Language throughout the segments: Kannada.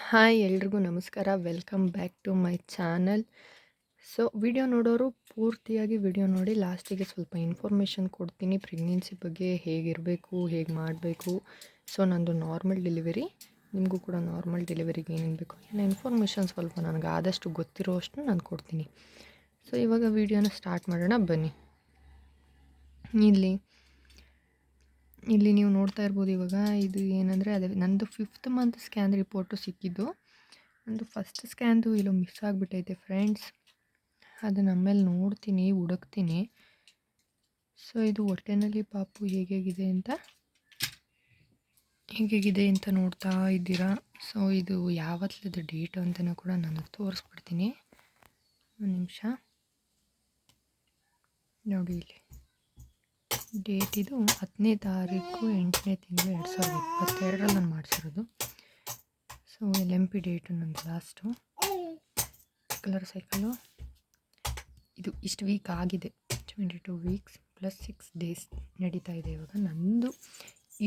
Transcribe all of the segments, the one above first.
ಹಾಯ್ ಎಲ್ರಿಗೂ ನಮಸ್ಕಾರ. Welcome back to my channel. So video ನೋಡೋರು ಪೂರ್ತಿಯಾಗಿ ವಿಡಿಯೋ ನೋಡಿ. ಲಾಸ್ಟಿಗೆ ಸ್ವಲ್ಪ ಇನ್ಫಾರ್ಮೇಷನ್ ಕೊಡ್ತೀನಿ ಪ್ರೆಗ್ನೆನ್ಸಿ ಬಗ್ಗೆ, ಹೇಗಿರಬೇಕು, ಹೇಗೆ ಮಾಡಬೇಕು. ಸೊ ನಂದು ನಾರ್ಮಲ್ ಡೆಲಿವರಿ, ನಿಮಗೂ ಕೂಡ ನಾರ್ಮಲ್ ಡೆಲಿವರಿಗೆ ಏನೇನು ಬೇಕು ಎಲ್ಲ ಇನ್ಫಾರ್ಮೇಷನ್ ಸ್ವಲ್ಪ ನನಗೆ ಆದಷ್ಟು ಗೊತ್ತಿರೋ ಅಷ್ಟು ನಾನು ಕೊಡ್ತೀನಿ. ಸೊ ಇವಾಗ ವಿಡಿಯೋನ ಸ್ಟಾರ್ಟ್ ಮಾಡೋಣ ಬನ್ನಿ. ಇಲ್ಲಿ ನೀವು ನೋಡ್ತಾ ಇರ್ಬೋದು. ಇವಾಗ ಇದು ಏನಂದರೆ ಅದೇ ನಂದು 5th ಮಂತ್ ಸ್ಕ್ಯಾನ್ ರಿಪೋರ್ಟು ಸಿಕ್ಕಿದ್ದು. ನಂದು ಫಸ್ಟ್ ಸ್ಕ್ಯಾನ್ದು ಇಲ್ಲೋ ಮಿಸ್ ಆಗಿಬಿಟ್ಟೈತೆ ಫ್ರೆಂಡ್ಸ್. ಅದನ್ನು ಆಮೇಲೆ ನೋಡ್ತೀನಿ, ಹುಡುಕ್ತೀನಿ. ಸೊ ಇದು ಹೊಟ್ಟೆನಲ್ಲಿ ಪಾಪು ಹೇಗಿದೆ ಅಂತ ನೋಡ್ತಾ ಇದ್ದೀರಾ. ಸೊ ಇದು ಯಾವತ್ತದು ಡೇಟ್ ಅಂತಲೂ ಕೂಡ ನಾನು ತೋರಿಸ್ಬಿಡ್ತೀನಿ. ಒಂದು ನಿಮಿಷ ನೋಡಿ. ಇಲ್ಲಿ ಡೇಟ್ ಇದು 10ನೇ ತಾರೀಕು 8ನೇ ತಿಂಗಳು 2022 ನಾನು ಮಾಡಿಸಿರೋದು. ಸೊ LMP ಡೇಟು ನಂದು ಲಾಸ್ಟು. ಕಲರ್ ಸೈಕಲು ಇದು ಇಷ್ಟು ವೀಕ್ ಆಗಿದೆ. 22 ವೀಕ್ಸ್ ಪ್ಲಸ್ 6 ಡೇಸ್ ನಡೀತಾ ಇದೆ ಇವಾಗ. ನಂದು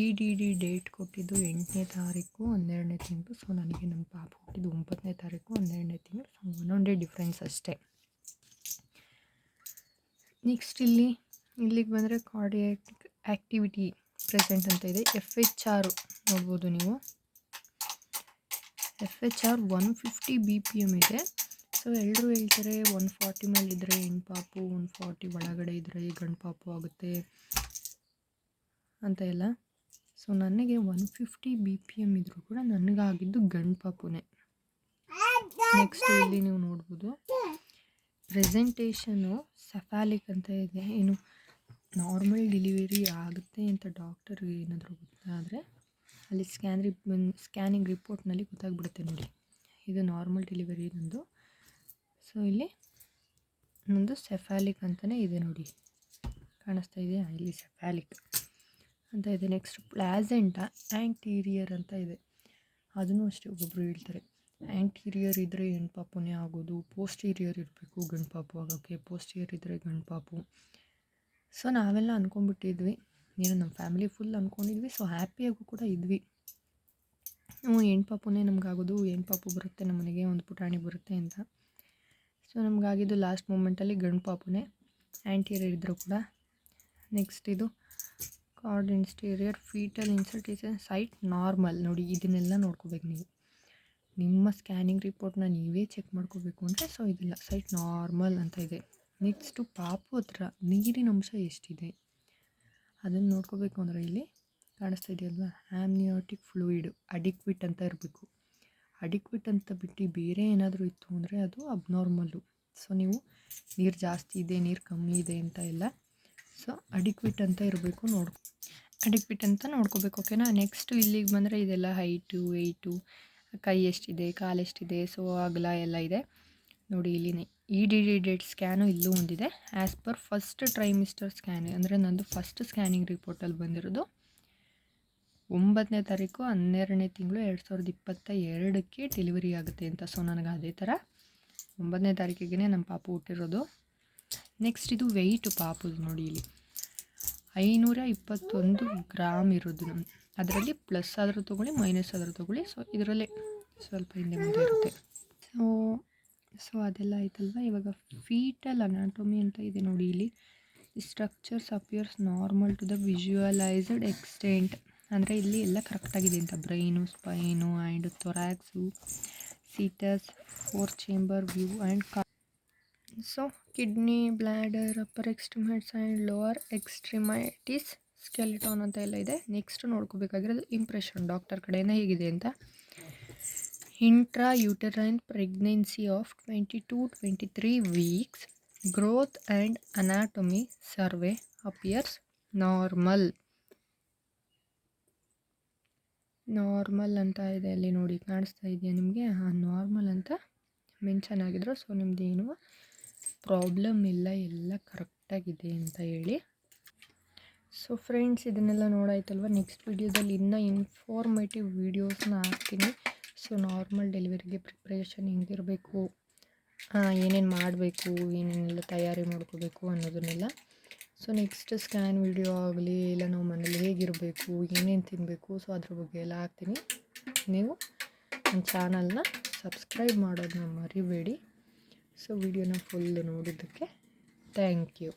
EDD ಡೇಟ್ ಕೊಟ್ಟಿದ್ದು 8ನೇ ತಾರೀಕು 12ನೇ ತಿಂಗಳು. ಸೊ ನನಗೆ ನಮ್ಮ ಪಾಪು ಹುಟ್ಟಿದ್ದು 9ನೇ ತಾರೀಕು 12ನೇ ತಿಂಗಳು. ಸೊ ಒಂದೊಂದು ಡೇ ಡಿಫ್ರೆನ್ಸ್ ಅಷ್ಟೇ. ನೆಕ್ಸ್ಟ್ ಇಲ್ಲಿಗೆ ಬಂದರೆ ಕಾರ್ಡಿಯಾಕ್ ಆ್ಯಕ್ಟಿವಿಟಿ ಪ್ರೆಸೆಂಟ್ ಅಂತ ಇದೆ. FHR ನೋಡ್ಬೋದು ನೀವು. FHR 150 BPM ಇದೆ. ಸೊ ಎಲ್ಲರೂ ಹೇಳ್ತಾರೆ 140 ಮೇಲಿದ್ದರೆ ಹೆಣ್ಣು ಪಾಪು, 140 ಒಳಗಡೆ ಇದ್ದರೆ ಗಂಡು ಪಾಪು ಆಗುತ್ತೆ ಅಂತ ಎಲ್ಲ. ಸೊ ನನಗೆ 150 BPM ಇದ್ದರೂ ಕೂಡ ನನಗಾಗಿದ್ದು ಗಂಡು ಪಾಪುನೇ. ನೆಕ್ಸ್ಟ್ ಇಲ್ಲಿ ನೀವು ನೋಡ್ಬೋದು ಪ್ರೆಸೆಂಟೇಷನು ಸೆಫಾಲಿಕ್ ಅಂತ ಇದೆ. ಏನು ನಾರ್ಮಲ್ ಡೆಲಿವರಿ ಆಗುತ್ತೆ ಅಂತ ಡಾಕ್ಟರ್ಗೆ ಏನಾದರೂ ಗೊತ್ತಾದರೆ ಅಲ್ಲಿ ಸ್ಕ್ಯಾನಿಂಗ್ ರಿಪೋರ್ಟ್ನಲ್ಲಿ ಗೊತ್ತಾಗ್ಬಿಡುತ್ತೆ ನೋಡಿ. ಇದು ನಾರ್ಮಲ್ ಡೆಲಿವರಿ ನಂದು. ಸೊ ಇಲ್ಲಿ ನಂದು ಸೆಫಾಲಿಕ್ ಅಂತಲೇ ಇದೆ ನೋಡಿ, ಕಾಣಿಸ್ತಾ ಇದೆ ಇಲ್ಲಿ ಸೆಫಾಲಿಕ್ ಅಂತ ಇದೆ. ನೆಕ್ಸ್ಟ್ ಪ್ಲಾಸೆಂಟಾ ಆ್ಯಂಟೀರಿಯರ್ ಅಂತ ಇದೆ. ಅದನ್ನು ಅಷ್ಟೇ ಒಬ್ಬೊಬ್ಬರು ಹೇಳ್ತಾರೆ ಆ್ಯಂಟೀರಿಯರ್ ಇದ್ದರೆ ಹೆಣ್ಣು ಪಾಪುನೇ ಆಗೋದು, ಪೋಸ್ಟೀರಿಯರ್ ಇರಬೇಕು ಗಂಡು ಪಾಪು ಆಗೋಕ್ಕೆ, ಪೋಸ್ಟೀರಿಯರ್ ಇದ್ದರೆ ಗಂಡು ಪಾಪು. ಸೊ ನಾವೆಲ್ಲ ಅಂದ್ಕೊಂಡ್ಬಿಟ್ಟಿದ್ವಿ, ಏನೋ ನಮ್ಮ ಫ್ಯಾಮಿಲಿ ಫುಲ್ ಅಂದ್ಕೊಂಡಿದ್ವಿ. ಸೊ ಹ್ಯಾಪಿಯಾಗೂ ಕೂಡ ಇದ್ವಿ. ಹೆಣ್ಣು ಪಾಪುನೇ ನಮಗಾಗೋದು, ಹೆಣ್ಣು ಪಾಪು ಬರುತ್ತೆ ನಮ್ಮನೆಗೆ, ಒಂದು ಪುಟಾಣಿ ಬರುತ್ತೆ ಅಂತ. ಸೊ ನಮಗಾಗಿದ್ದು ಲಾಸ್ಟ್ ಮೂಮೆಂಟಲ್ಲಿ ಗಂಡು ಪಾಪುನೇ, ಆ್ಯಂಟೀರಿಯರ್ ಇದ್ದರೂ ಕೂಡ. ನೆಕ್ಸ್ಟ್ ಇದು ಕಾರ್ಡ್ ಇನ್ಸ್ಟೀರಿಯರ್ ಫೀಟಲ್ ಇನ್ಸರ್ಟೇಷನ್ ಸೈಟ್ ನಾರ್ಮಲ್ ನೋಡಿ. ಇದನ್ನೆಲ್ಲ ನೋಡ್ಕೋಬೇಕು ನೀವು, ನಿಮ್ಮ ಸ್ಕ್ಯಾನಿಂಗ್ ರಿಪೋರ್ಟ್ನ ನೀವೇ ಚೆಕ್ ಮಾಡ್ಕೋಬೇಕು ಅಂದರೆ. ಸೊ ಇದಿಲ್ಲ, ಸೈಟ್ ನಾರ್ಮಲ್ ಅಂತ ಇದೆ. ನೆಕ್ಸ್ಟು ಪಾಪು ಹತ್ರ ನೀರಿನ ಅಂಶ ಎಷ್ಟಿದೆ ಅದನ್ನು ನೋಡ್ಕೋಬೇಕು. ಅಂದರೆ ಇಲ್ಲಿ ಕಾಣಿಸ್ತಾ ಇದೆಯಲ್ವಾ, ಆಮ್ನಿಯೋಟಿಕ್ ಫ್ಲೂಯಿಡ್ ಅಡಿಕ್ವಿಟ್ ಅಂತ ಇರಬೇಕು. ಅಡಿಕ್ವಿಟ್ ಅಂತ ಬಿಟ್ಟು ಬೇರೆ ಏನಾದರೂ ಇತ್ತು ಅಂದರೆ ಅದು ಅಬ್ನಾರ್ಮಲ್ಲು. ಸೊ ನೀವು ನೀರು ಜಾಸ್ತಿ ಇದೆ, ನೀರು ಕಮ್ಮಿ ಇದೆ ಅಂತ ಇಲ್ಲ. ಸೊ ಅಡಿಕ್ವಿಟ್ ಅಂತ ಇರಬೇಕು, ಅಡಿಕ್ವಿಟ್ ಅಂತ ನೋಡ್ಕೋಬೇಕು. ಓಕೆನಾ. ನೆಕ್ಸ್ಟು ಇಲ್ಲಿಗೆ ಬಂದರೆ ಇದೆಲ್ಲ ಹೈಟು, ವೆಯ್ಟು, ಕೈ ಎಷ್ಟಿದೆ, ಕಾಲು ಎಷ್ಟಿದೆ, ಸೊ ಅಗಲ ಎಲ್ಲ ಇದೆ ನೋಡಿ. ಇಲ್ಲಿನೇ EDD ಡೇಟ್ ಸ್ಕ್ಯಾನು ಇಲ್ಲೂ ಒಂದಿದೆ. As per first trimester scan ಅಂದರೆ ನಂದು ಫಸ್ಟ್ ಸ್ಕ್ಯಾನಿಂಗ್ ರಿಪೋರ್ಟಲ್ಲಿ ಬಂದಿರೋದು 9ನೇ ತಾರೀಕು 12ನೇ ತಿಂಗಳು 2022ಕ್ಕೆ ಡೆಲಿವರಿ ಆಗುತ್ತೆ ಅಂತ. ಸೊ ನನಗೆ ಅದೇ ಥರ 9ನೇ ತಾರೀಕಿಗೆ ನಮ್ಮ ಪಾಪು ಹುಟ್ಟಿರೋದು. ನೆಕ್ಸ್ಟ್ ಇದು ವೆಯ್ಟು ಪಾಪುದು ನೋಡಿ. ಇಲ್ಲಿ 521 ಗ್ರಾಮ್ ಇರೋದು ನಮ್ಮ. ಅದರಲ್ಲಿ ಪ್ಲಸ್ ಆದರೂ ತೊಗೊಳ್ಳಿ, ಮೈನಸ್ ಆದರೂ ತೊಗೊಳ್ಳಿ. ಸೊ ಇದರಲ್ಲೇ ಸ್ವಲ್ಪ ಹಿಂದೆ ಮುಂದೆ ಇರುತ್ತೆ. ಸೊ ಅದೆಲ್ಲ ಆಯ್ತಲ್ವ. ಇವಾಗ ಫೀಟಲ್ ಅನಾಟೊಮಿ ಅಂತ ಇದೆ ನೋಡಿ. ಇಲ್ಲಿ structures appears normal to the visualised extent. ಅಂದರೆ ಇಲ್ಲಿ ಎಲ್ಲ ಕರೆಕ್ಟಾಗಿದೆ ಅಂತ. Brain, spine and thorax, situs, 4 chamber view and so kidney, bladder, upper extremities and lower extremities, skeleton ಅಂತ ಎಲ್ಲ ಇದೆ. ನೆಕ್ಸ್ಟ್ ನೋಡ್ಕೋಬೇಕಾಗಿರೋದು ಇಂಪ್ರೆಷನ್ ಡಾಕ್ಟರ್ ಕಡೆಯಿಂದ ಹೇಗಿದೆ ಅಂತ. Intrauterine pregnancy of 22-23 weeks, growth and anatomy survey appears normal ಅಂತ ಇದೆ. ಅಲ್ಲಿ ನೋಡಿ, ಕಾಣಿಸ್ತಾ ಇದೆಯಾ ನಿಮಗೆ? ನಾರ್ಮಲ್ ಅಂತ ಮೆನ್ಷನ್ ಆಗಿದ್ರು. ಸೊ ನಿಮ್ಮದೇನು ಪ್ರಾಬ್ಲಮ್ ಇಲ್ಲ, ಎಲ್ಲ ಕರೆಕ್ಟಾಗಿದೆ ಅಂತ ಹೇಳಿ. ಸೊ ಫ್ರೆಂಡ್ಸ್, ಇದನ್ನೆಲ್ಲ ನೋಡಾಯ್ತಲ್ವ. ನೆಕ್ಸ್ಟ್ ವಿಡಿಯೋದಲ್ಲಿ ಇನ್ನೂ ಇನ್ಫಾರ್ಮೇಟಿವ್ ವೀಡಿಯೋಸ್ನ ಹಾಕ್ತೀನಿ. ಸೊ ನಾರ್ಮಲ್ ಡೆಲಿವರಿಗೆ ಪ್ರಿಪ್ರೇಷನ್ ಹೆಂಗಿರಬೇಕು, ಏನೇನು ಮಾಡಬೇಕು, ಏನೇನೆಲ್ಲ ತಯಾರಿ ಮಾಡ್ಕೋಬೇಕು ಅನ್ನೋದನ್ನೆಲ್ಲ. ಸೊ ನೆಕ್ಸ್ಟ್ ಸ್ಕ್ಯಾನ್ ವಿಡಿಯೋ ಆಗಲಿ, ಇಲ್ಲ ನಾವು ಮನೇಲಿ ಹೇಗಿರಬೇಕು, ಏನೇನು ತಿನ್ನಬೇಕು, ಸೊ ಅದ್ರ ಬಗ್ಗೆ ಎಲ್ಲ ಹಾಕ್ತೀನಿ. ನೀವು ನನ್ನ ಚಾನಲ್ನ ಸಬ್ಸ್ಕ್ರೈಬ್ ಮಾಡೋದನ್ನ ಮರಿಬೇಡಿ. ಸೊ ವಿಡಿಯೋನ ಫುಲ್ಲು ನೋಡಿದ್ದಕ್ಕೆ ಥ್ಯಾಂಕ್ ಯು.